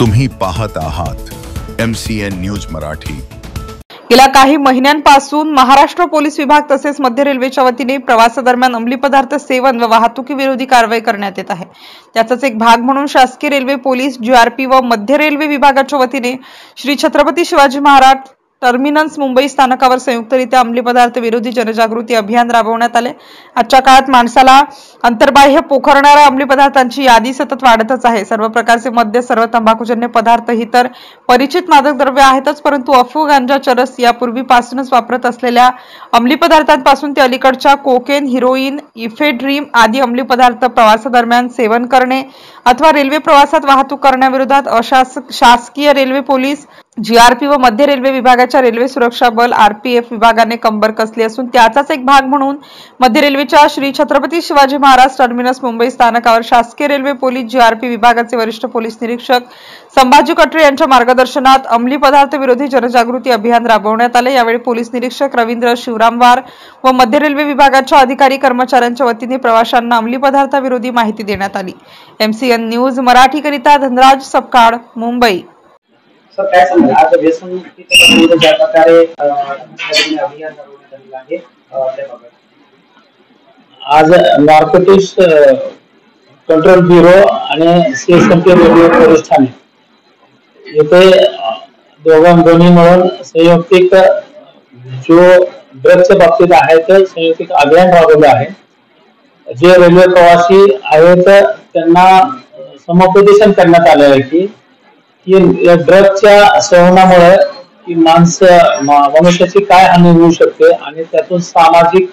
तुम्ही पाहत आहात MCN न्यूज मराठी। गेल्या काही महिन्यांपासून महाराष्ट्र पोलीस विभाग तसेच मध्य रेल्वेच्या वतीने प्रवासादरम्यान अंमली पदार्थ सेवन व वाहतुकी विरोधी कारवाई करण्यात येत आहे। त्याचाच एक भाग म्हणून शासकीय रेल्वे पोलीस GRP व मध्य रेल्वे विभागाच्या वतीने श्री छत्रपती शिवाजी महाराज टर्मिनस मुंबई स्थानकावर संयुक्तरित्या अंमली पदार्थ विरोधी जनजागृती अभियान राबवण्यात आले। आजच्या काळात माणसाला अंतर्बाह्य पोखरणाऱ्या अंमली पदार्थांची यादी सतत वाढतच आहे। सर्व प्रकारचे मद्य, सर्व तंबाखूजन्य पदार्थ ही तर परिचित मादक द्रव्य आहेतच, परंतु अफू, गांजा, चरस यापूर्वीपासूनच वापरत असलेल्या अंमली पदार्थांपासून ते अलीकडच्या कोकेन, हिरोईन, इफेड्रीम आदी अंमली पदार्थ प्रवासादरम्यान सेवन करणे अथवा रेल्वे प्रवासात वाहतूक करण्याविरोधात शासकीय रेल्वे पोलीस GRP व मध्य रेल्वे विभागाच्या रेल्वे सुरक्षा बल RPF विभागाने कंबर कसली असून त्याचाच एक भाग म्हणून मध्य रेल्वेच्या श्री छत्रपती शिवाजी महाराज टर्मिनस मुंबई स्थानकावर शासकीय रेल्वे पोलीस GRP विभागाचे वरिष्ठ पोलीस निरीक्षक संभाजी कटरे यांच्या मार्गदर्शनात अंमली पदार्थ विरोधी जनजागृती अभियान राबवण्यात आले। यावेळी पोलीस निरीक्षक रवींद्र शिवरामवार व मध्य रेल्वे विभागाच्या अधिकारी कर्मचाऱ्यांच्या वतीने प्रवाशांना अंमली पदार्थाविरोधी माहिती देण्यात आली। MCN न्यूज मराठी करिता धनराज सपकाळ, मुंबई। सर काय सांगाल आज व्यसन मुक्तीच्या ज्या प्रकारे अभियान राबवण्यात आलेलं आहे त्याबाबत? आज नार्कोटिक्स कंट्रोल ब्युरो आणि CSMT रेल्वे पोलीस ठाणे येथे दोन्ही मिळून संयुक्तिक जो ड्रग्सच्या बाबतीत आहे ते संयुक्तिक अभियान राबवलं आहे। जे रेल्वे प्रवासी आहेत त्यांना समुपदेशन करण्यात आले आहे की ड्रग्सच्या सेवनामुळे की मनुष्याची काय हानी होऊ शकते आणि त्यातून सामाजिक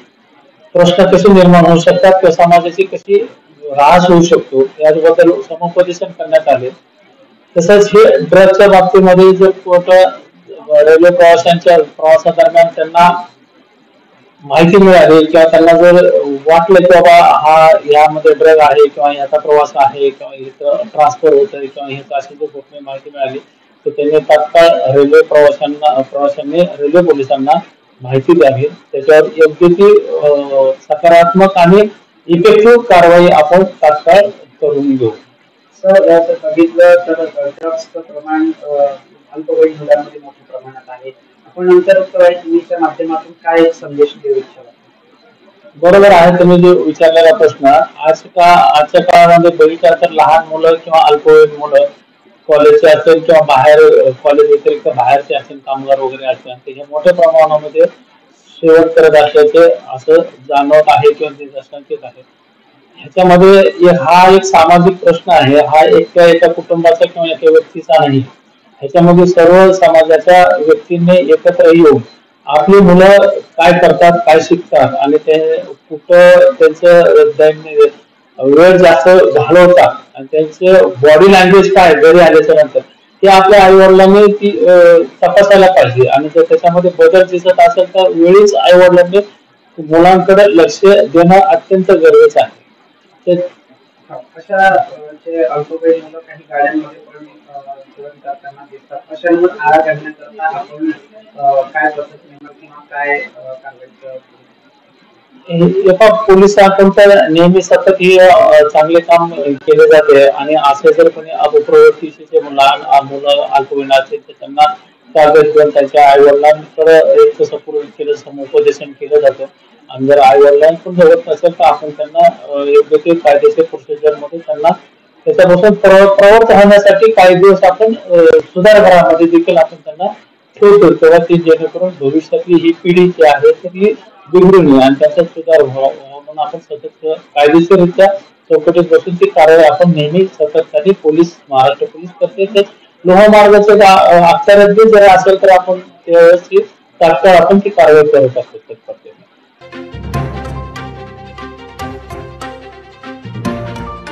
प्रश्न कसे निर्माण होऊ शकतात, त्या समाजाची कशी ऱ्हास होऊ शकतो याबद्दल समुपदेशन करण्यात आले। तसंच हे ड्रग्सच्या बाबतीमध्ये जे रेल्वे प्रवाशांच्या प्रवासादरम्यान त्यांना माहिती मिळाली किंवा त्यांना जर वाटलं की बाबा हा यामध्ये ड्रग आहे किंवा याचा प्रवास आहे किंवा इथं ट्रान्सफर होतोय किंवा ह्याचा अशी जर गोपनीय माहिती मिळाली तर त्यांनी तात्काळ रेल्वे प्रवाशांनी रेल्वे पोलिसांना माहिती द्यावी। त्याच्यावर योग्य ती सकारात्मक आणि इफेक्टिव्ह कारवाई आपण तात्काळ करून घेऊ। सर जर बघितलं तर ड्रग्सचं प्रमाण अल्पवयीन मुलांमध्ये मोठ्या प्रमाणात आहे। आपण आंतरप्रवासीच्या माध्यमातून काय संदेश देऊ इच्छिता? बरोबर आहे तुम्ही जो विचारलेला प्रश्न। आजच्या काळामध्ये बघितलं तर लहान मुलं किंवा अल्पवयीन मुलं कॉलेजचे असेल किंवा बाहेर कॉलेज व्यतिरिक्त बाहेरचे असेल कामगार वगैरे असेल हे मोठ्या प्रमाणामध्ये सेवन करत असल्याचे असं जाणवत आहे किंवा दिसण्यात येत आहे। ह्याच्यामध्ये हा एक सामाजिक प्रश्न आहे। हा एका कुटुंबाचा किंवा एका व्यक्तीचा नाही। ह्याच्यामध्ये सर्व समाजाच्या व्यक्तींनी एकत्र येऊन आपली मुलं काय करतात, काय शिकतात आणि ते कुठं त्यांचं वेळ जास्त घालवतात आणि त्यांचे बॉडी लँग्वेज काय घरी आल्याच्या नंतर ते आपल्या आई वडिलांनी ती तपासायला पाहिजे आणि जर त्याच्यामध्ये बदल दिसत असेल तर वेळीच आई वडिलांनी मुलांकडे लक्ष देणं अत्यंत गरजेचं आहे। अशा जे अल्पवयीन मुलं काही गाड्यांमध्ये पण सेवन करताना दिसतात, अशांवर आळा घालण्याकरता आपण काय पद्धतीने किंवा काय कारवाई? एका पोलिसांकडून तर नेहमी सतत हे चांगले काम केले जाते आणि असे जर कोणी अपप्रवृत्तीचे जे मुलं अल्पवयीन असतील तर त्यांना ताब्यात घेऊन त्यांच्या आई वडिलांकडे एक सपोर्ट समुपदेशन केलं जातं आणि जर आई वडिलांकडून होत नसेल तर आपण त्यांना योग्य ते कायदेशीर प्रोसिजर मध्ये त्यांना त्याच्यापासून प्रवृत्त होण्यासाठी काही दिवस आपण सुधारगृहामध्ये देखील आपण त्यांना ठेवतो तेव्हा ती जेणेकरून भविष्यातली ही पिढी जी आहे तर ही बिघडू नये आणि त्याचा सुधार व्हावा म्हणून आपण सतत कायदेशीररित्या चौकटीत बसून ती कारवाई आपण नेहमी सातत्याने महाराष्ट्र पोलीस करते। तर लोहमार्गाचे अक्षरशः जर असेल तर आपण त्यावेळेस तात्काळ आपण ती कारवाई करत असतो।